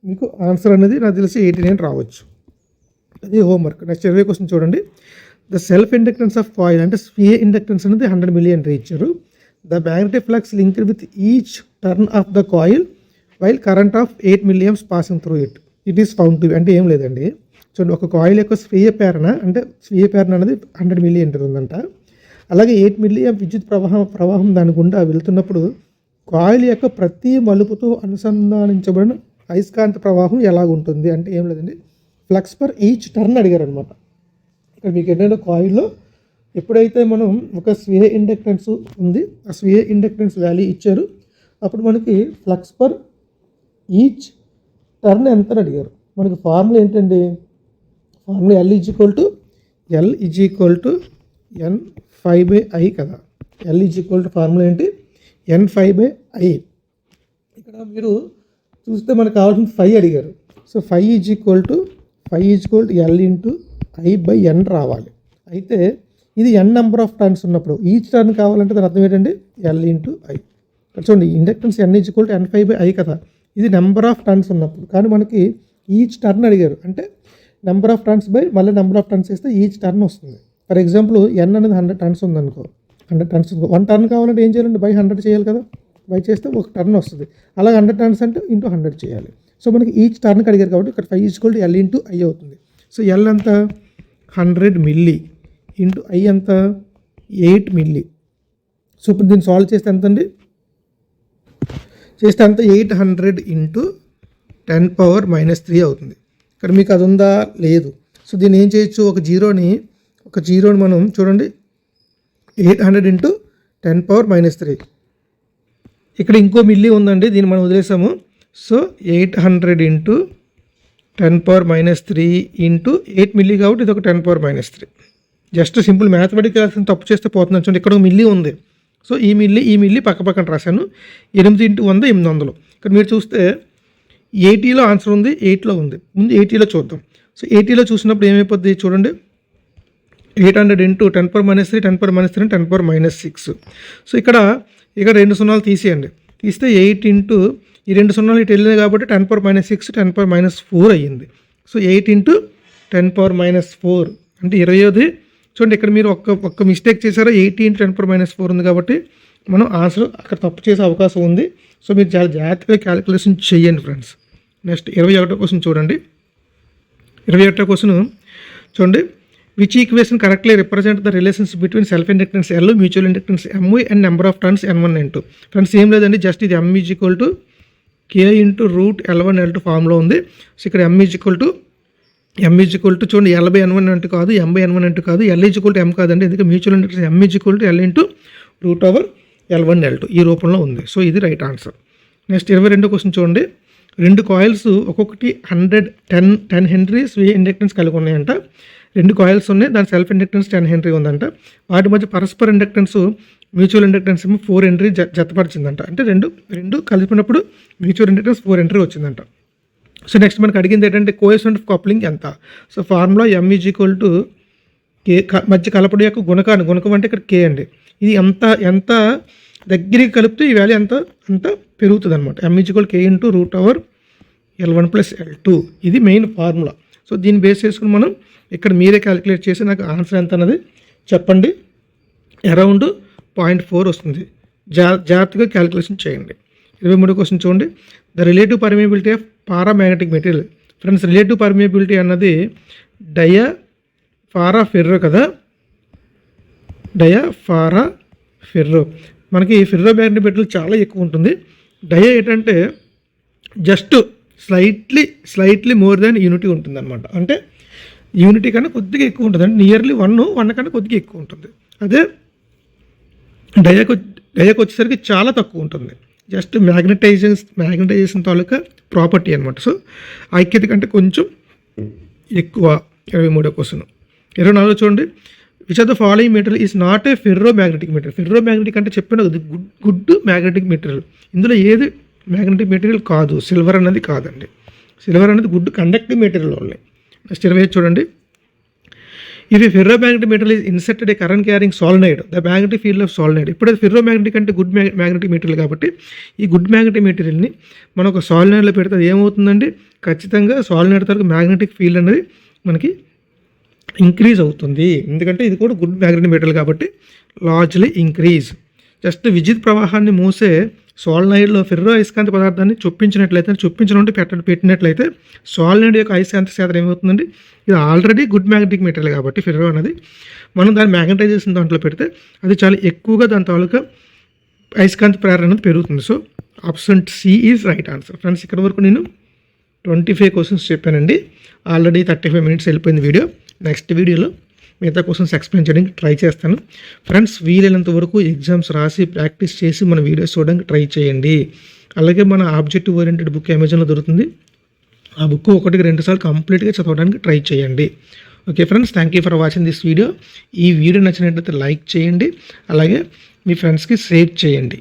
మీకు ఆన్సర్ అనేది నాకు తెలిసి 89 రావచ్చు. అది హోంవర్క్. నెక్స్ట్ 20 క్వశ్చన్ చూడండి. The self inductance of coil అంటే స్వీయ ఇండక్టెన్స్ అనేది 100 మిల్లీ హెన్రీ ఇచ్చారు. The magnetic flux linked with each turn off the coil while current of 8 milliamps passing through it is found to. అంటే ఏం లేదండి, చూడండి ఒక కాయిల్ యొక్క స్వీయ ప్రేరణ అనేది 100 మిల్లీ హెన్రీ ఉందంట. అలాగే 8 milliamp విద్యుత్ ప్రవాహం దాని గుండా వెళ్తున్నప్పుడు కాయిల్ యొక్క ప్రతి మలుపుతో అనుసంధానించబడిన అయస్కాంత ప్రవాహం ఎలాగుంటుంది? అంటే ఏం లేదండి, ఫ్లక్స్ పర్ ఈచ్ టర్న్ అడిగారు అనమాట. ఇక్కడ మీకు ఏంటంటే కాయిల్లో ఎప్పుడైతే మనం ఒక స్వీయ ఇండక్టెన్స్ ఉంది, ఆ స్వీయ ఇండక్టెన్స్ వాల్యూ ఇచ్చారు, అప్పుడు మనకి ఫ్లక్స్ పర్ ఈచ్ టర్న్ ఎంత అని అడిగారు. మనకి ఫార్ములా ఏంటండి, formula L is equal to N5/I కదా. L is equal to formula ఏంటి, N5/I. ఇక్కడ మీరు చూస్తే మనకు కావాల్సిన 5 అడిగారు. So 5 is equal to L into I/N రావాలి. అయితే ఇది N నెంబర్ ఆఫ్ టర్న్స్ ఉన్నప్పుడు ఈచ్ టర్న్ కావాలంటే దాని అర్థం ఏంటండి, L ఇంటూ I. చూడండి inductance N is equal to N5/I కదా, ఇది నెంబర్ ఆఫ్ టర్న్స్ ఉన్నప్పుడు. కానీ మనకి ఈచ్ టర్న్ అడిగారు, అంటే నెంబర్ ఆఫ్ టర్న్స్ బై మళ్ళీ నెంబర్ ఆఫ్ టర్న్స్ వేస్తే ఈచ్ టర్న్ వస్తుంది. ఫర్ ఎగ్జాంపుల్ N అనేది 100 టర్న్స్ ఉందనుకో, 100 టర్న్స్ 1 టర్న్ కావాలంటే ఏం చేయాలండి, బై 100 చేయాలి కదా, బై చేస్తే ఒక టర్న్ వస్తుంది. అలాగే 100 టర్న్స్ అంటే ఇంటూ 100 చేయాలి. సో మనకి ఈచ్ టర్న్కి అడిగారు కాబట్టి ఇక్కడ 5 is equal to L into I అవుతుంది. సో L ఎంత 100 మిల్లీ ఇంటూ I ఎంత 8 మిల్లీ. సో ఇప్పుడు దీన్ని సాల్వ్ చేస్తే ఎంత అండి, చేస్తే అంత 800 ఇంటూ 10⁻³ అవుతుంది. ఇక్కడ మీకు అది ఉందా, లేదు. సో దీన్ని ఏం చేయొచ్చు, ఒక జీరోని మనం చూడండి 800 ఇంటూ 10⁻³ ఇక్కడ ఇంకో మిల్లీ ఉందండి, దీన్ని మనం వదిలేసాము. సో 800 ఇంటూ 10⁻³ ఇంటూ 8 మిల్లీ కాబట్టి ఇది ఒక 10⁻³ జస్ట్ సింపుల్ మ్యాథమెటికల్ తప్పు చేస్తే పోతుంది. చూడండి ఇక్కడ ఒక మిల్లీ ఉంది. సో ఈ మిల్లీ పక్కన రాశాను. 8 ఇంటూ 100 800. ఇక్కడ మీరు చూస్తే 80లో ఆన్సర్ ఉంది, 8లో ఉంది. ముందు 80లో చూద్దాం. సో 80లో చూసినప్పుడు ఏమైపోద్ది చూడండి, 800 ఇంటూ 10⁻³ 10⁻³ 10⁻6. సో ఇక్కడ 2 సున్నాలు తీసేయండి. తీస్తే 8 ఇంటూ ఈ 2 సున్నాలు ఇటు వెళ్ళినాయి కాబట్టి 10⁻6 10⁻4 అయ్యింది. సో 8 ఇంటూ 10⁻4 అంటే 20. చూడండి ఇక్కడ మీరు ఒక్క మిస్టేక్ చేశారా, 80 ఇంటూ 10⁻4 ఉంది కాబట్టి మనం ఆన్సర్ అక్కడ తప్పు చేసే అవకాశం ఉంది. సో మీరు చాలా జాగ్రత్తగా క్యాలిక్యులేషన్ చేయండి ఫ్రెండ్స్. నెక్స్ట్ 21వ క్వశ్చన్ చూడండి. 21వ క్వశ్చన్ చూడండి, which equation correctly represent the relations between self inductance L, mutual inductance M and number of turns N1 N2. Friends ఏం లేదండి, జస్ట్ ఇది M is equal to K into root L1 L2 ఫామ్లో ఉంది. So ఇక్కడ M is equal to చూడండి L/N1 N2 కాదు, M/N1 N2 కాదు, L is equal to M కాదండి, ఎందుకంటే mutual inductance M is equal to L into root over L1 L2 ఈ రూపంలో ఉంది. సో ఇది రైట్ ఆన్సర్. నెక్స్ట్ 22వ క్వశ్చన్ చూడండి, 2 కాయిల్స్ ఒక్కొక్కటి 10 హెన్రీస్ ఇండక్టెన్స్ కలిగి ఉన్నాయంట. 2 కాయిల్స్ ఉన్నాయి, దాని సెల్ఫ్ ఇండక్టెన్స్ 10 హెన్రీ ఉందంట. వాటి మధ్య పరస్పర ఇండక్టెన్స్ మ్యూచువల్ ఇండక్టెన్స్ ఏమో 4 హెన్రీ జతపరిచిందంట. అంటే రెండు కలిపినప్పుడు మ్యూచువల్ ఇండక్టెన్స్ 4 హెన్రీ వచ్చిందంట. సో నెక్స్ట్ మనకు అడిగింది ఏంటంటే కోఎఫిషియంట్ ఆఫ్ కప్లింగ్ ఎంత. So formula M is equal to K, మధ్య కలపడి యొక్క గుణకం అంటే ఇక్కడ K అండి. ఇది ఎంత దగ్గరికి కలిపితే ఈ వాల్యూ అంత పెరుగుతుంది అనమాట. M is equal K into root over L1 + L2 ఇది మెయిన్ ఫార్ములా. సో దీన్ని బేస్ చేసుకుని మనం ఇక్కడ మీరే క్యాలిక్యులేట్ చేసి నాకు ఆన్సర్ ఎంత అన్నది చెప్పండి. అరౌండ్ 0.4 వస్తుంది. జాగ్రత్తగా క్యాలిక్యులేషన్ చేయండి. 23వ క్వశ్చన్ చూడండి, the relative permeability of paramagnetic material. Friends relative permeability అన్నది డయాఫారాఫెర్రో కదా, డయాఫారాఫెర్రో. మనకి ఫెర్రో మ్యాగ్నెటిక్ మెటీరియల్ చాలా ఎక్కువ ఉంటుంది. డయా ఏంటంటే just slightly more than unity ఉంటుంది అనమాట. అంటే యూనిటీ కన్నా కొద్దిగా ఎక్కువ ఉంటుంది, అంటే నియర్లీ 1 కన్నా కొద్దిగా ఎక్కువ ఉంటుంది. అదే డయాకు వచ్చేసరికి చాలా తక్కువ ఉంటుంది. జస్ట్ మ్యాగ్నటైజేషన్ తాలూకా ప్రాపర్టీ అనమాట. సో ఐక్యత కంటే కొంచెం ఎక్కువ. 23వ క్వశ్చన్. 24 చూడండి, which of the following material is not a ferro magnetic material. Ferro magnetic అంటే చెప్పిన గుడ్ మ్యాగ్నెటిక్ మెటీరియల్. ఇందులో ఏది మ్యాగ్నెటిక్ మెటీరియల్ కాదు, సిల్వర్ అనేది కాదండి. సిల్వర్ అనేది good conductive material only. Next 25 చూడండి, if A ferro magnetic material is inserted A current carrying solenoid the magnetic field of solenoid. ఇప్పుడు అది ఫెర్రో మ్యాగ్నెటిక్ అంటే గుడ్ మ్యాగ్నెటిక్ మెటీరియల్ కాబట్టి ఈ గుడ్ మ్యాగ్నెటిక్ మెటీరియల్ని మనం ఒక సాలినాయిడ్లో పెడితే అది ఏమవుతుందండి, ఖచ్చితంగా సాలినాయిడ్ తరకు మ్యాగ్నెటిక్ ఫీల్డ్ అనేది మనకి ఇంక్రీజ్ అవుతుంది. ఎందుకంటే ఇది కూడా గుడ్ మ్యాగ్నెటిక్ మెటీరియల్ కాబట్టి లార్జ్లీ ఇంక్రీజ్. జస్ట్ విద్యుత్ ప్రవాహాన్ని మూసే సాలినాయిడ్లో ఫెర్రో అయస్కాంత పదార్థాన్ని చొప్పించినట్టు పెట్టినట్లయితే సాలినాయిడ్ యొక్క అయస్కాంత శాతం ఏమవుతుందండి, ఇది ఆల్రెడీ గుడ్ మ్యాగ్నెటిక్ మెటీరియల్ కాబట్టి ఫెర్రో అనేది మనం దాన్ని మ్యాగ్నటైజేషన్ దాంట్లో పెడితే అది చాలా ఎక్కువగా దాని తాలూకా అయస్కాంత ప్రేరణ అనేది పెరుగుతుంది. So option C is right answer. Friends ఇక్కడ వరకు నేను 25 క్వశ్చన్స్ చెప్పానండి. ఆల్రెడీ 35 మినిట్స్ వెళ్ళిపోయింది వీడియో. నెక్స్ట్ వీడియోలో మిగతా క్వశ్చన్స్ ఎక్స్ప్లెయిన్ చేయడానికి ట్రై చేస్తాను. ఫ్రెండ్స్ వీలైనంత వరకు ఎగ్జామ్స్ రాసి ప్రాక్టీస్ చేసి మన వీడియోస్ చూడడానికి ట్రై చేయండి. అలాగే మన ఆబ్జెక్టివ్ ఓరియంటెడ్ బుక్ అమెజాన్లో దొరుకుతుంది. ఆ బుక్ 1-2 సార్లు కంప్లీట్గా చదవడానికి ట్రై చేయండి. Okay friends, thank you for watching this video. ఈ వీడియో నచ్చినట్లయితే లైక్ చేయండి, అలాగే మీ ఫ్రెండ్స్కి షేర్ చేయండి.